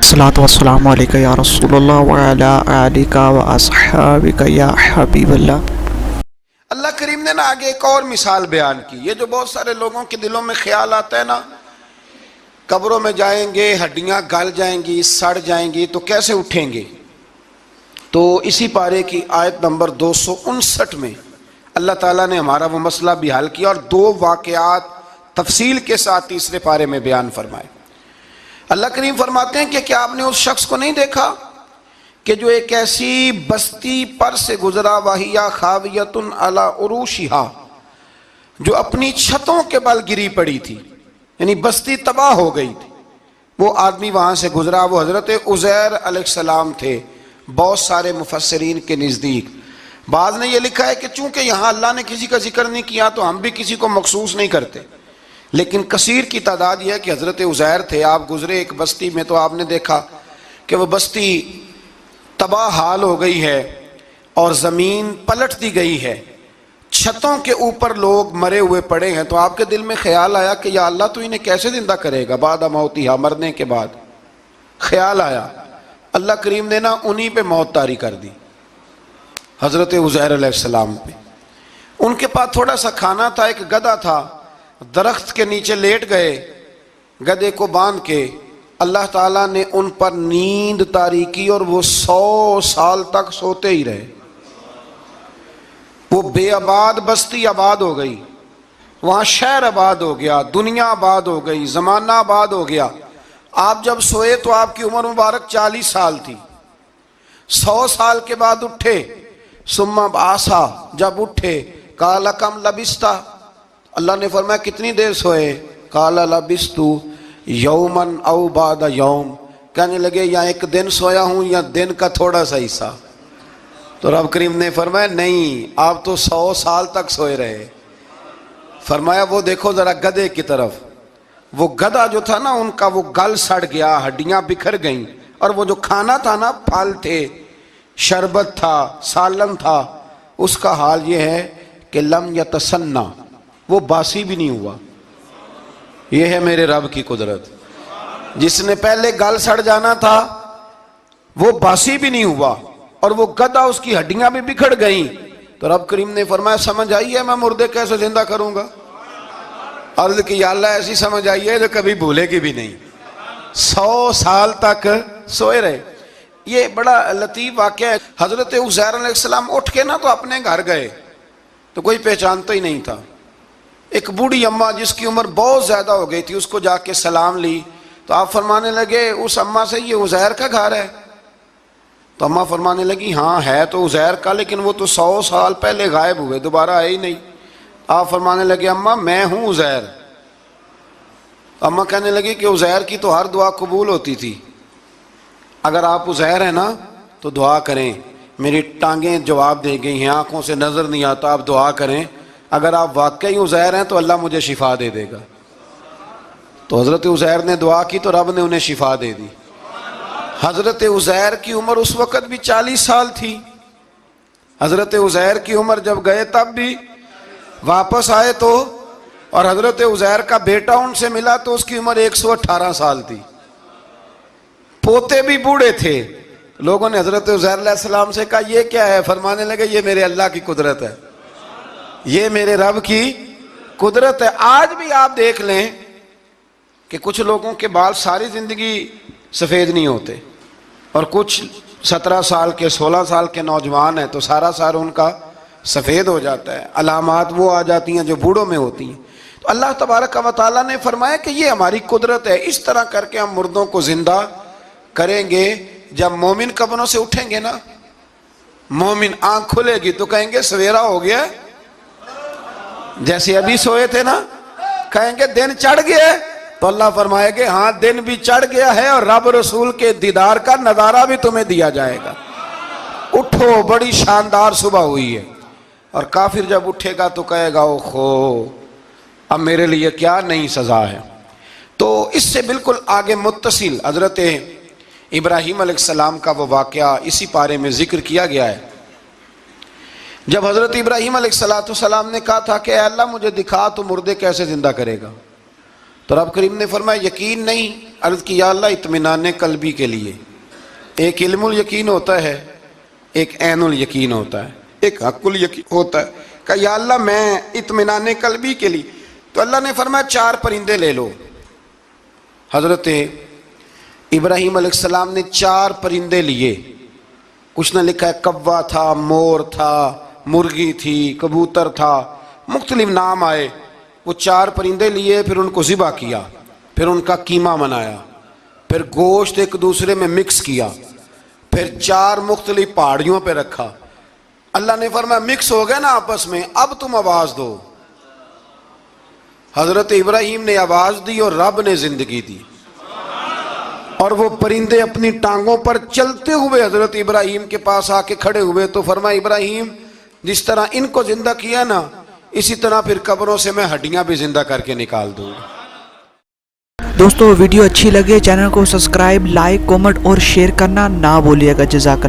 الصلاۃ والسلام علیکہ یا رسول اللہ وعلی آلک واصحابک یا حبیب اللہ۔ اللہ کریم نے نا آگے ایک اور مثال بیان کی۔ یہ جو بہت سارے لوگوں کے دلوں میں خیال آتا ہے نا، قبروں میں جائیں گے، ہڈیاں گل جائیں گی، سڑ جائیں گی تو کیسے اٹھیں گے؟ تو اسی پارے کی آیت نمبر 259 میں اللہ تعالیٰ نے ہمارا وہ مسئلہ بھی حل کیا اور دو واقعات تفصیل کے ساتھ تیسرے پارے میں بیان فرمائے۔ اللہ کریم فرماتے ہیں کہ کیا آپ نے اس شخص کو نہیں دیکھا کہ جو ایک ایسی بستی پر سے گزرا وَهِيَ خَاوِيَةٌ عَلَىٰ عُرُوشِهَا، جو اپنی چھتوں کے بل گری پڑی تھی، یعنی بستی تباہ ہو گئی تھی۔ وہ آدمی وہاں سے گزرا، وہ حضرت عزیر علیہ السلام تھے۔ بہت سارے مفسرین کے نزدیک بعض نے یہ لکھا ہے کہ چونکہ یہاں اللہ نے کسی کا ذکر نہیں کیا تو ہم بھی کسی کو مخصوص نہیں کرتے، لیکن کثیر کی تعداد یہ ہے کہ حضرت عزیر تھے۔ آپ گزرے ایک بستی میں تو آپ نے دیکھا کہ وہ بستی تباہ حال ہو گئی ہے اور زمین پلٹ دی گئی ہے، چھتوں کے اوپر لوگ مرے ہوئے پڑے ہیں۔ تو آپ کے دل میں خیال آیا کہ یا اللہ تو انہیں کیسے زندہ کرے گا بعد موتہا، مرنے کے بعد؟ خیال آیا، اللہ کریم نے نا انہی پہ موت طاری کر دی، حضرت عزیر علیہ السلام پہ۔ ان کے پاس تھوڑا سا کھانا تھا، ایک گدھا تھا، درخت کے نیچے لیٹ گئے گدھے کو باندھ کے۔ اللہ تعالیٰ نے ان پر نیند طاری کی اور وہ 100 سال تک سوتے ہی رہے۔ وہ بے آباد بستی آباد ہو گئی، وہاں شہر آباد ہو گیا، دنیا آباد ہو گئی، زمانہ آباد ہو گیا۔ آپ جب سوئے تو آپ کی عمر مبارک 40 سال تھی۔ 100 سال کے بعد اٹھے، ثم بعثا، جب اٹھے قال کم لبثت، اللہ نے فرمایا کتنی دیر سوئے؟ قال لبثت یوما او بعد یوم، کہنے لگے یا ایک دن سویا ہوں یا دن کا تھوڑا سا حصہ۔ تو رب کریم نے فرمایا نہیں، آپ تو 100 سال تک سوئے رہے۔ فرمایا وہ دیکھو ذرا گدھے کی طرف، وہ گدھا جو تھا نا ان کا وہ گل سڑ گیا، ہڈیاں بکھر گئیں، اور وہ جو کھانا تھا نا، پھل تھے، شربت تھا، سالن تھا، اس کا حال یہ ہے کہ لم یتسنہ، وہ باسی بھی نہیں ہوا۔ یہ ہے میرے رب کی قدرت، جس نے پہلے گل سڑ جانا تھا وہ باسی بھی نہیں ہوا، اور وہ گدھا اس کی ہڈیاں بھی بکھر گئیں۔ تو رب کریم نے فرمایا سمجھ آئی ہے میں مردے کیسے زندہ کروں گا؟ عرض کی یا اللہ ایسی سمجھ آئی ہے جو کبھی بھولے گی بھی نہیں۔ 100 سال تک سوئے رہے۔ یہ بڑا لطیف واقعہ ہے۔ حضرت عزیر علیہ السلام اٹھ کے نا تو اپنے گھر گئے تو کوئی پہچانتا ہی نہیں تھا۔ ایک بوڑھی اماں جس کی عمر بہت زیادہ ہو گئی تھی، اس کو جا کے سلام لی تو آپ فرمانے لگے اس اماں سے یہ عزیر کا گھر ہے؟ تو اماں فرمانے لگی ہاں ہے تو عزیر کا، لیکن وہ تو 100 سال پہلے غائب ہوئے، دوبارہ آئے ہی نہیں۔ آپ فرمانے لگے اماں میں ہوں عزیر۔ اماں کہنے لگی کہ عزیر کی تو ہر دعا قبول ہوتی تھی، اگر آپ عزیر ہیں نا تو دعا کریں، میری ٹانگیں جواب دے گئی ہیں، آنکھوں سے نظر نہیں آتا، آپ دعا کریں، اگر آپ واقعی عزیر ہیں تو اللہ مجھے شفا دے دے گا۔ تو حضرت عزیر نے دعا کی تو رب نے انہیں شفا دے دی۔ حضرت عزیر کی عمر اس وقت بھی 40 سال تھی۔ حضرت عزیر کی عمر جب گئے تب بھی، واپس آئے تو، اور حضرت عزیر کا بیٹا ان سے ملا تو اس کی عمر 118 سال تھی۔ پوتے بھی بوڑھے تھے۔ لوگوں نے حضرت عزیر علیہ السلام سے کہا یہ کیا ہے؟ فرمانے لگے یہ میرے اللہ کی قدرت ہے، یہ میرے رب کی قدرت ہے۔ آج بھی آپ دیکھ لیں کہ کچھ لوگوں کے بال ساری زندگی سفید نہیں ہوتے، اور کچھ 17 سال کے 16 سال کے نوجوان ہیں تو سارا سار ان کا سفید ہو جاتا ہے۔ علامات وہ آ جاتی ہیں جو بوڑھوں میں ہوتی ہیں۔ تو اللہ تبارک و تعالیٰ نے فرمایا کہ یہ ہماری قدرت ہے، اس طرح کر کے ہم مردوں کو زندہ کریں گے۔ جب مومن قبروں سے اٹھیں گے نا، مومن آنکھ کھلے گی تو کہیں گے سویرا ہو گیا، جیسے ابھی سوئے تھے نا، کہیں گے دن چڑھ گیا، تو اللہ فرمائے گے ہاں دن بھی چڑھ گیا ہے اور رب رسول کے دیدار کا نظارہ بھی تمہیں دیا جائے گا، اٹھو بڑی شاندار صبح ہوئی ہے۔ اور کافر جب اٹھے گا تو کہے گا اوہو اب میرے لیے کیا نئی سزا ہے۔ تو اس سے بالکل آگے متصل حضرت ابراہیم علیہ السلام کا وہ واقعہ اسی پارے میں ذکر کیا گیا ہے۔ جب حضرت ابراہیم علیہ السلام نے کہا تھا کہ اے اللہ مجھے دکھا تو مردے کیسے زندہ کرے گا، تو رب کریم نے فرمایا یقین نہیں. عرض کی یا اللہ اطمینان قلبی کے لیے. ایک علم الیقین ہوتا ہے, ایک عین الیقین ہوتا ہے, ایک حق الیقین ہوتا ہے. کہ یا اللہ میں اطمینان قلبی کے لیے. تو اللہ نے فرمایا 4 پرندے لے لو. حضرت ابراہیم علیہ السلام نے 4 پرندے لیے. کچھ نے لکھا ہے کوا تھا, مور تھا, مرغی تھی, کبوتر تھا, مختلف نام آئے. وہ 4 پرندے لیے, پھر ان کو ذبح کیا, پھر ان کا قیمہ بنایا, پھر گوشت ایک دوسرے میں مکس کیا, پھر 4 مختلف پہاڑیوں پہ رکھا. اللہ نے فرمایا مکس ہو گئے نا آپس میں, اب تم آواز دو. حضرت ابراہیم نے آواز دی اور رب نے زندگی دی. اور وہ پرندے اپنی ٹانگوں پر چلتے ہوئے حضرت ابراہیم کے پاس آ کے کھڑے ہوئے. تو فرمایا ابراہیم جس طرح ان کو زندہ کیا نا, اسی طرح پھر قبروں سے میں ہڈیاں بھی زندہ کر کے نکال دوں. دوستو ویڈیو اچھی لگے چینل کو سبسکرائب, لائک, کامنٹ اور شیئر کرنا نہ بھولیے گا. جزاک اللہ.